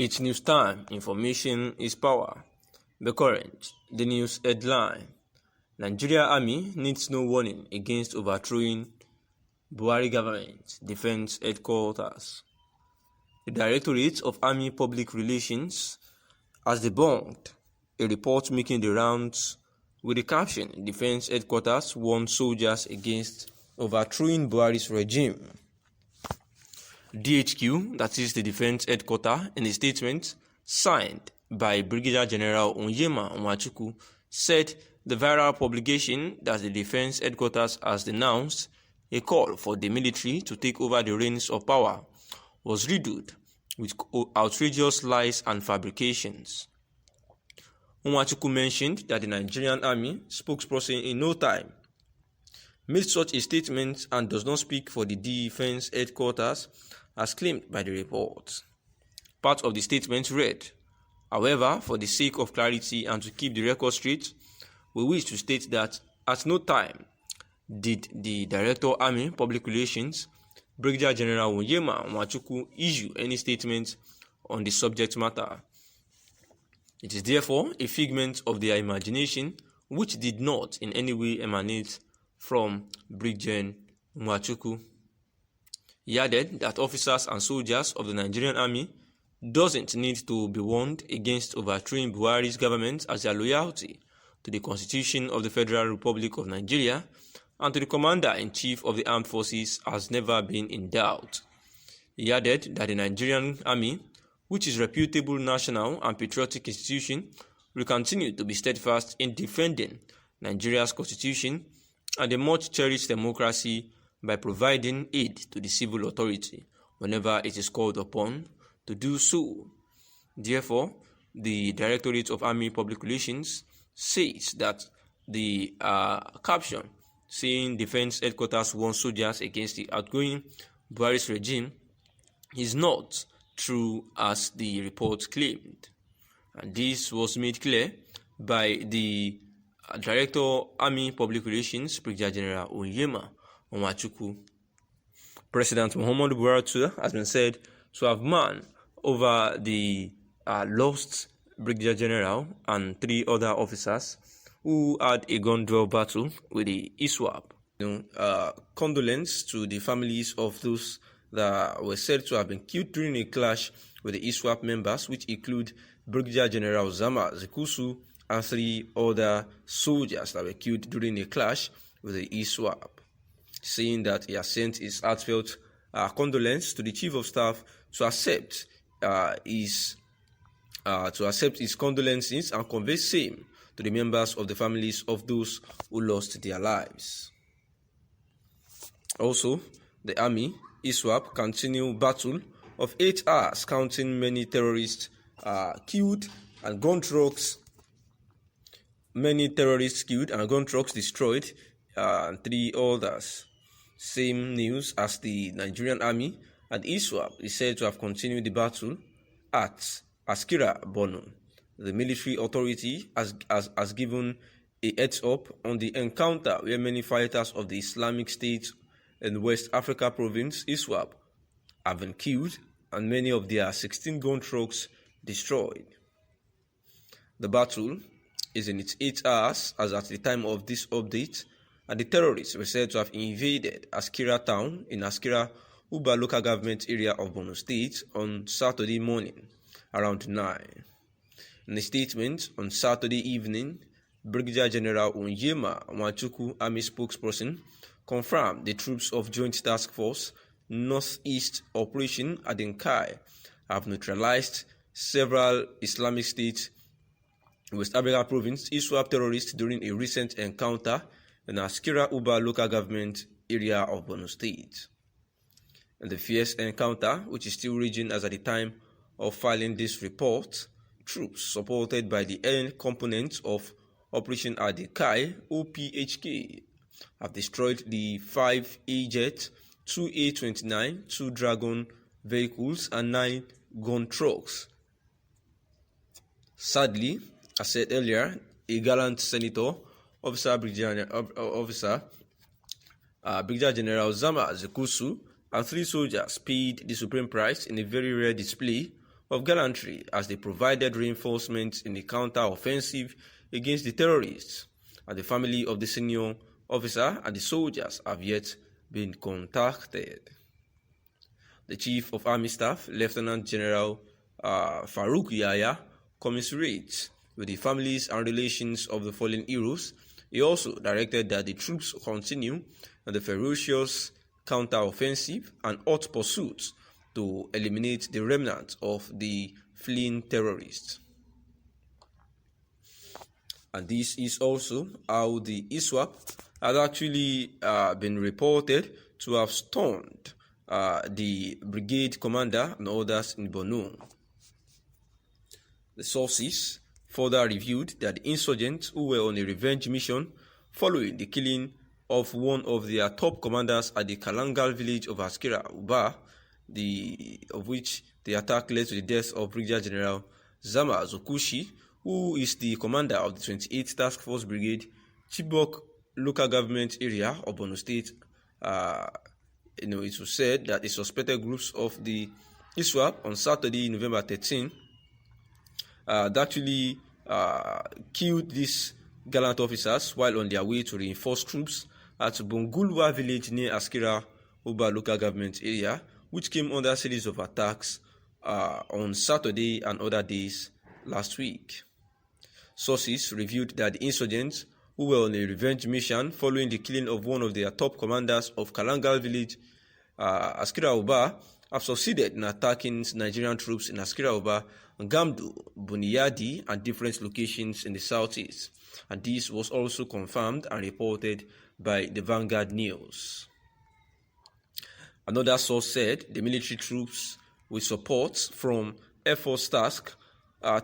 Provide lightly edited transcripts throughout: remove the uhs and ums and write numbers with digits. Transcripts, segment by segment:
It's news time. Information is power. The Current, the news headline. Nigeria Army needs no warning against overthrowing Buhari government defense headquarters. The Directorate of Army Public Relations has debunked a report making the rounds with the caption, Defense Headquarters warns soldiers against overthrowing Buhari's regime. DHQ, that is the Defense Headquarters, in a statement signed by Brigadier General Onyema Nwachukwu, said the viral publication that the Defense Headquarters has denounced a call for the military to take over the reins of power was riddled with outrageous lies and fabrications. Nwachukwu mentioned that the Nigerian Army spokesperson in no time made such a statement and does not speak for the Defense Headquarters as claimed by the report. Part of the statement read, however, for the sake of clarity and to keep the record straight, we wish to state that at no time did the Director Army Public Relations, Brigadier General Onyema Nwachukwu, issue any statement on the subject matter. It is therefore a figment of their imagination which did not in any way emanate from Brigadier Nwachukwu. He added that officers and soldiers of the Nigerian Army doesn't need to be warned against overthrowing Buhari's government as their loyalty to the Constitution of the Federal Republic of Nigeria and to the Commander-in-Chief of the Armed Forces has never been in doubt. He added that the Nigerian Army, which is a reputable national and patriotic institution, will continue to be steadfast in defending Nigeria's Constitution and the much-cherished democracy by providing aid to the civil authority whenever it is called upon to do so. Therefore, the Directorate of Army Public Relations says that the caption saying Defense Headquarters warns soldiers against the outgoing Buhari's regime is not true as the report claimed. And this was made clear by the Director Army Public Relations, Brigadier General Onyema Nwachukwu. President Muhammadu Buhari has been said to have manned over the lost Brigadier General and 3 other officers who had a gun duel battle with the ISWAP. Condolence to the families of those that were said to have been killed during a clash with the ISWAP members, which include Brigadier General Zama Zikusu and 3 other soldiers that were killed during a clash with the ISWAP, saying that he has sent his heartfelt condolence to the Chief of Staff to accept his condolences and convey same to the members of the families of those who lost their lives. Also, the Army, ISWAP, continue battle of 8 hours, counting many terrorists killed and gun trucks destroyed, and 3 others. Same news as the Nigerian Army and ISWAP is said to have continued the battle at Askira, Borno. The military authority has given a heads up on the encounter where many fighters of the Islamic State in West Africa province, ISWAP, have been killed and many of their 16 gun trucks destroyed. The battle is in its 8 hours as at the time of this update, and the terrorists were said to have invaded Askira town in Askira Uba local government area of Borno State on Saturday morning around 9. In a statement on Saturday evening, Brigadier General Onyema Nwachukwu, Army spokesperson, confirmed the troops of Joint Task Force Northeast Operation Adenkai have neutralized several Islamic State West Africa Province ISWAP terrorists during a recent encounter in Askira Uba local government area of Borno State. In the fierce encounter, which is still raging as at the time of filing this report, troops supported by the air components of Operation Adenkai (OPHK) have destroyed the 5 A-Jet, 2 A-29, 2 Dragon vehicles, and 9 gun trucks. Sadly, as said earlier, a gallant senator, Brigadier General Zama Zikusu, and 3 soldiers paid the supreme price in a very rare display of gallantry as they provided reinforcements in the counter-offensive against the terrorists, and the family of the senior officer and the soldiers have yet been contacted. The Chief of Army Staff, Lieutenant General Farouk Yahya, commiserates with the families and relations of the fallen heroes. He also directed that the troops continue the ferocious counter-offensive and hot pursuits to eliminate the remnants of the fleeing terrorists. And this is also how the ISWAP has actually been reported to have stormed the brigade commander and others in Borno. The sources further revealed that the insurgents who were on a revenge mission following the killing of one of their top commanders at the Kalangal village of Askira Uba, of which the attack led to the death of Brigadier General Zama Zokushi, who is the commander of the 28th Task Force Brigade, Chibok local government area of Borno State. It was said that the suspected groups of the ISWAP on Saturday, November 13, actually killed these gallant officers while on their way to reinforce troops at Bongulwa village near Askira Uba local government area, which came under a series of attacks on Saturday and other days last week. Sources revealed that the insurgents, who were on a revenge mission following the killing of one of their top commanders of Kalangal village, Askira Uba, have succeeded in attacking Nigerian troops in Askira Uba, Gamdu, Buniyadi, and different locations in the southeast. And this was also confirmed and reported by the Vanguard News. Another source said the military troops, with support from Air Force Task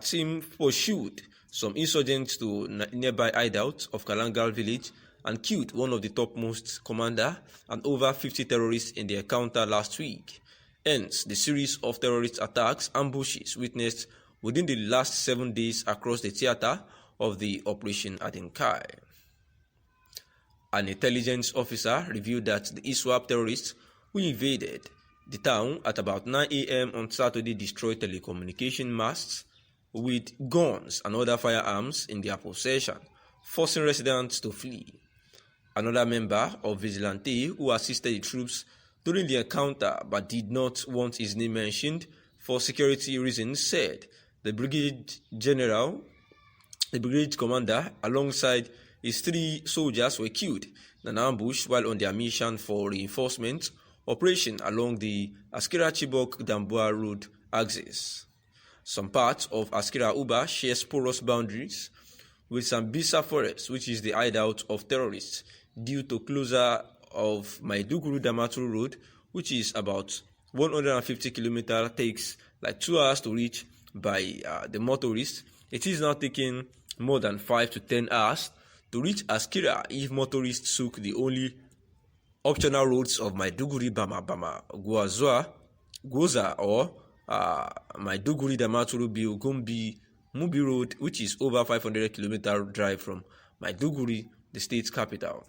team, pursued some insurgents to nearby hideout of Kalangal village and killed one of the topmost commander and over 50 terrorists in the encounter last week. Hence, the series of terrorist attacks, ambushes witnessed within the last 7 days across the theater of the Operation Adenkai. An intelligence officer revealed that the ISWAP terrorists who invaded the town at about 9 a.m. on Saturday destroyed telecommunication masts with guns and other firearms in their possession, forcing residents to flee. Another member of Vigilante who assisted the troops during the encounter but did not want his name mentioned for security reasons said the brigade commander alongside his 3 soldiers were killed in an ambush while on their mission for reinforcement operation along the Askira-Chibok-Damboa road axis. Some parts of Askira Uba shares porous boundaries with Sambisa Forest, which is the hideout of terrorists, due to closure of Maiduguri Damaturu Road, which is about 150 kilometers, takes like 2 hours to reach by the motorists. It is now taking more than 5 to 10 hours to reach Askira if motorists took the only optional roads of Maiduguri Bama Gwoza or Maiduguri Damaturu Gombe Mubi Road, which is over 500 kilometer drive from Maiduguri, the state's capital.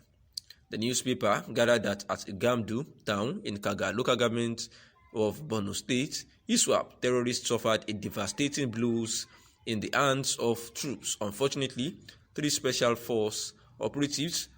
The newspaper gathered that at Gamdu town in Kaga local government of Borno State, ISWAP terrorists suffered a devastating blows in the hands of troops. Unfortunately, 3 special force operatives